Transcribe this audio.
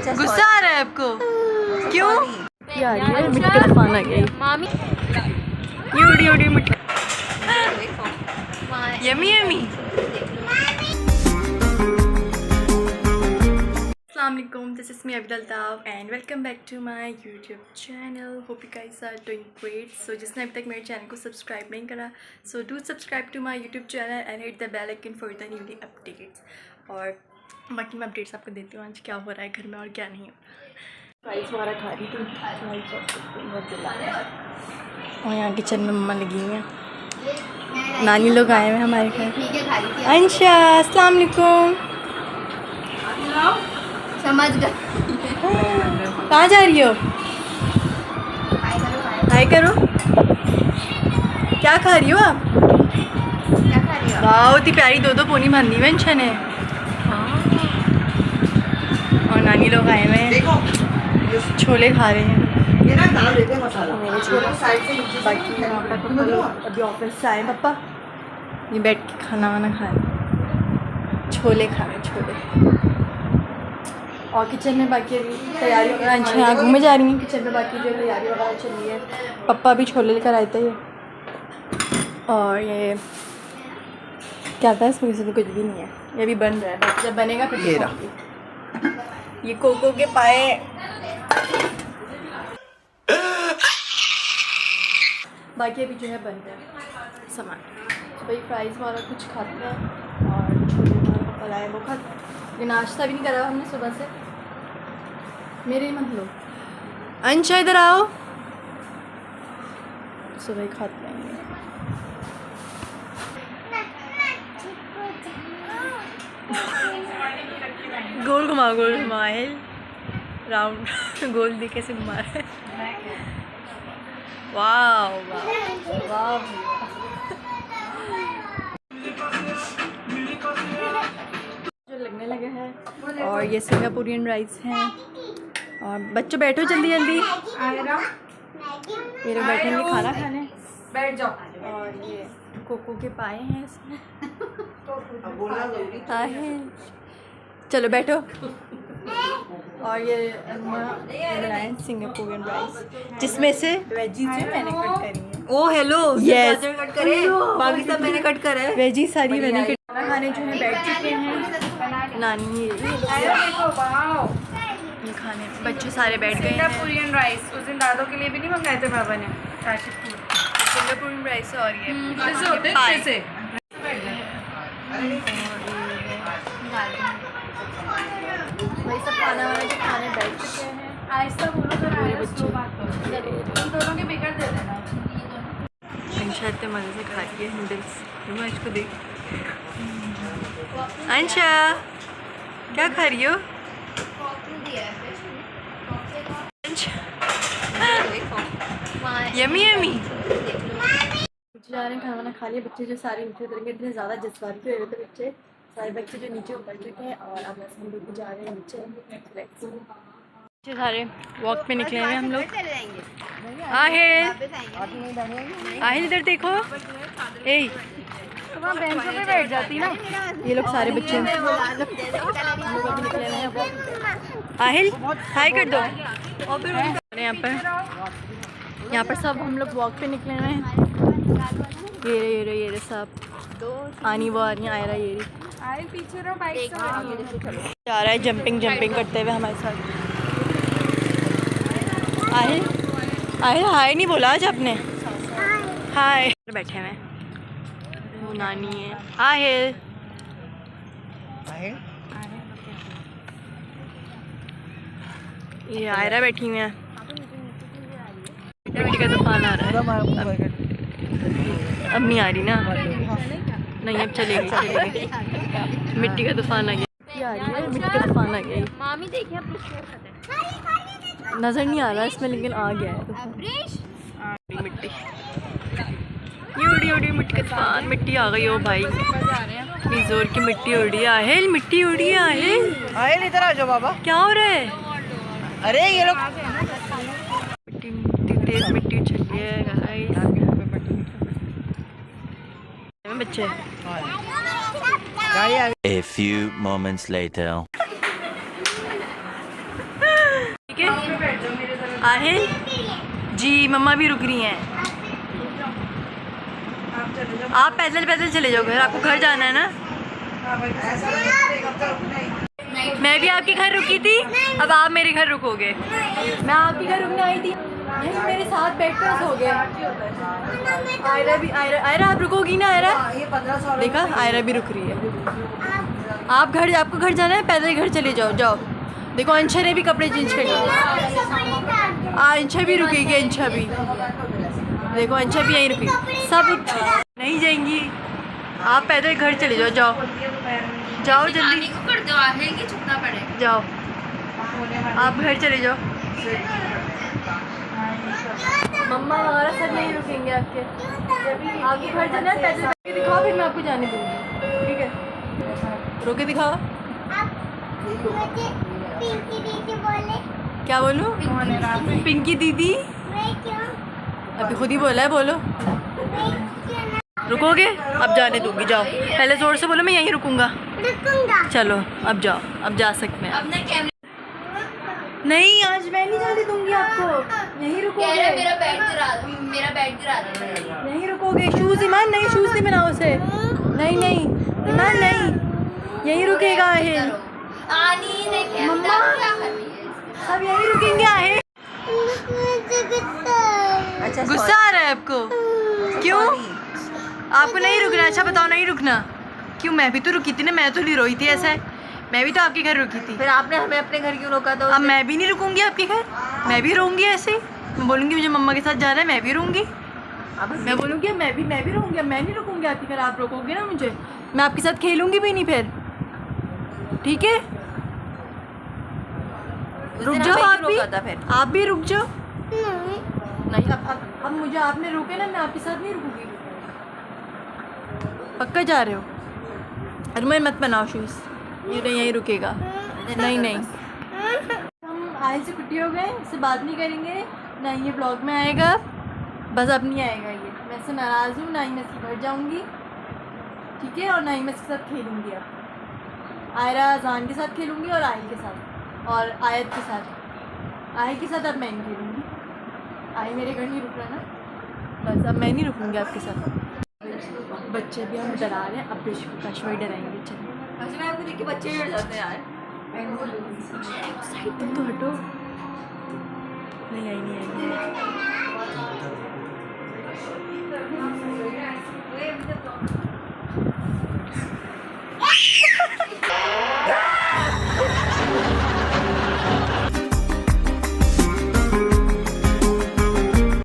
गुस्सा आ रहा है आपको? क्यों? यार ये मिट्टी का तूफान आ गया। मामी ये उड़ी मिट्टी। Yummy yummy. Assalamualaikum, this is me Abdul Tav and welcome back to my YouTube channel. Hope you guys are doing great. So जिसने अभी तक मेरे चैनल को सब्सक्राइब नहीं करा, so do subscribe to my YouTube channel and hit the bell icon for the newly updates. और बाकी मैं अपडेट्स आपको देती हूँ आज क्या हो रहा है घर में और क्या नहीं। फ्राइज़ वगैरह खा रही थी और यहाँ किचन में मम्मा लगी हुई हैं। नानी लोग आए हुए हमारे घर। अंशा अस्सलाम वालेकुम। समझ गए। कहाँ जा रही हो? हाय करो। क्या खा रही हो आप? क्या खा रही हो? वाह इतनी प्यारी दो पोनी बांधी हुई अंशा ने। और नानी लोग आए हुए हैं, छोले खा रहे हैं। मेरे छोले बाकी यहाँ पर अभी ऑफिस से आए पापा, ये बैठ के खाना वाना खा रहे, छोले खा रहे छोले। और किचन में बाकी अभी तैयारी वगैरह अंशा यहाँ घूमे जा रही हैं। किचन में बाकी जो तैयारी वगैरह चल रही है, पापा भी छोले लेकर आए थे। और ये क्या था इसमें किसी को कुछ भी नहीं है, ये भी बन रहा है, बाकी जब बनेगा फिर ये कोको के पाए। बाकी अभी जो है बन रहा है सामान। तो भाई फ्राइज़ वाला कुछ खाते हैं और छोले वाला पापा लाए वो खाते। ये नाश्ता भी नहीं करा हमने सुबह से। मेरे ही मत लो अंशा, इधर आओ। सुबह ही खाते हैं। गोल घुमा है राउंड गोल दी कैसे घुमा रहा है। वाह वाह वाह। जो लगने लगे हैं और ये सिंगापुरियन राइस हैं। और बच्चों बैठो जल्दी जल्दी, ये लोग बैठेंगे खाना खाने। बैठ जाओ। और ये कोको के पाए हैं इसमें। चलो बैठो। और ये बनाए सिंगापुरियन राइस, जिसमें से वेजीज जो मैंने कट करी है। ओ हेलो, यस कट करे, बाकी सब मैंने कट करा है। वेजी सारी मैंने कट। खाना खाने जो है बैठ चुके हैं नानी, ये खाने बच्चे सारे बैठ गए हैं। सिंगापुरियन राइस उस दिन दादों के लिए भी नहीं मंगाए थे पापा ने, सिंगापुरियन राइस। और ये कैसे होते हैं कैसे? वही सब खाना वाना जो खाने बैठ चुके हैं। आहिस्ता बोलो तो बच्चे दोनों के बिगड़ दे देना। अंशा इतने मज़े से खा रही है नूडल्स। मैं इसको देख। अंशा क्या खा रही हो? Yummy yummy. बच्चे जा रहे हैं खाना वाना खा लिया। बच्चे जो सारे नीचे उतरेंगे, इतने ज़्यादा जज्बाती हुए थे बच्चे, सारे बच्चे जो नीचे उतर चुके हैं। और अब हम लोग जा रहे हैं नीचे। बच्चे सारे वॉक पे निकले हुए हम लोग। আহিल इधर देखो। ए वहाँ बेंचों पे बैठ जाती ना। ये लोग सारे बच्चे আহিल हाय कर दो। यहाँ पर सब हम लोग वॉक पे निकले हुए हैं। ये रे सब आनी वो आनी आयरा ये पीछे रहो, बाइक से जा रहा है जंपिंग करते हुए हमारे साथ। আহিल हाय नहीं बोला आज आपने। हाय बैठे हुए वो नानी है। আহিल ये आयरा बैठी हुई है। मिट्टी का तूफान आ रहा है। अब नहीं आ रही ना, नहीं अब चलेगी। मिट्टी का तूफान आ गया। मिट्टी का तूफान आ गया। मामी देखिए नज़र नहीं आ रहा इसमें, लेकिन आ गया है मिट्टी। उड़ी मिट्टी का तूफान। मिट्टी आ गई हो भाई, इतनी जोर की मिट्टी उड़ी। আহিल मिट्टी उड़ी है। আহিल इधर आ जाओ बाबा। क्या हो रहा है? अरे ये लोग मिट्टी तेज मिट्टी उछल रही है बच्चे। A few moments later. ठीक है आहिल जी, मम्मा भी रुक रही हैं। आप पैदल पैदल चले जाओ घर, आपको घर जाना है ना। मैं भी आपके घर रुकी थी, अब आप मेरे घर रुकोगे। मैं आपके घर रुकने आई थी, यही मेरे साथ बैठकर सो गया। आयरा भी, आयरा आप रुकोगी ना? आयरा देखा, आयरा भी रुक रही है। आप घर, आपको घर जाना है, पैदल घर चले जाओ। जाओ देखो, अंशा ने भी कपड़े चेंज कर लिए। अंशा भी रुकेगी, अंशा भी देखो, अंशा भी यहीं रुकेगी। सब नहीं जाएंगी, आप पैदल घर चले जाओ। जाओ जाओ जल्दी कर दो, आहे कि छुपना पड़ेगा। जाओ, आप घर चले जाओ। मम्मा हमारा सब नहीं रुकेंगे आपके घर जाना है। पैदल करके दिखाओ, फिर मैं आपको जाने दूँगी। ठीक है, रोके दिखाओ। पिंकी दीदी बोले। क्या बोलूं? पिंकी दीदी अभी खुद ही बोला है, बोलो। रुकोगे? अब जाने दूंगी, जाओ। पहले जोर से बोलो, मैं यहीं रुकूंगा। चलो अब जाओ, अब जा सकते हैं। नहीं, आज मैं नहीं जाने दूंगी आपको, यहीं रुकोगे। मेरा बैग गिरा दो। यहीं रुकोगे। शूज ईमान नहीं, शूज नहीं बनाओ उसे। नहीं नहीं ईमान नहीं, यहीं रुकेगा आहिल। मम्मा सब यहीं रुकेंगे आहिल। अच्छा, गुस्सा आ रहा है आपको? क्यों? आपको नहीं रुकना? अच्छा बताओ, नहीं रुकना क्यों? मैं भी तो रुकी थी ना, मैं तो नहीं रोई थी। ऐसा है, मैं भी तो आपके घर रुकी थी। फिर आपने हमें अपने घर क्यों रोका? तो अब मैं भी नहीं रुकूंगी आपके घर, मैं भी रहूंगी ऐसे ही। मैं बोलूंगी मुझे मम्मा के साथ जाना है, मैं भी रहूंगी। अब मैं बोलूंगी मैं भी रहूंगी। अब मैं नहीं रुकूंगी आपके घर, आप रोकोगे ना मुझे, मैं आपके साथ खेलूंगी भी नहीं फिर। ठीक है, रुक जाओ। आप भी रुक जाओ। नहीं, अब मुझे आपने रोके ना, मैं आपके साथ नहीं रुकूंगी। पक्का जा रहे हो? अरे मैं मत बनाओ शूज़, ये नहीं यहीं रुकेगा। नहीं नहीं, हम आए से छुट्टी हो गए, इससे बात नहीं करेंगे ना, ये ब्लॉग में आएगा, बस अब नहीं आएगा ये। मैं इससे नाराज़ हूँ, ना ही मैं इसके घर जाऊँगी। ठीक है, और ना ही मैं इसके साथ खेलूँगी। अब आयरा जान के साथ खेलूँगी, और आयल के साथ, और आयत के साथ। आयल के साथ अब मैं नहीं खेलूँगी। आई मेरे घर नहीं रुक रहा ना, बस अब मैं नहीं रुकूँगी आपके साथ। बच्चे भी हम डरा रहे हैं, अब कश्मीर डराएंगे। चलो, अच्छा, मैं आपको देख के बच्चे डर जाते हैं यार। साइड तक तो हटो। नहीं आई, नहीं आई, नहीं आई।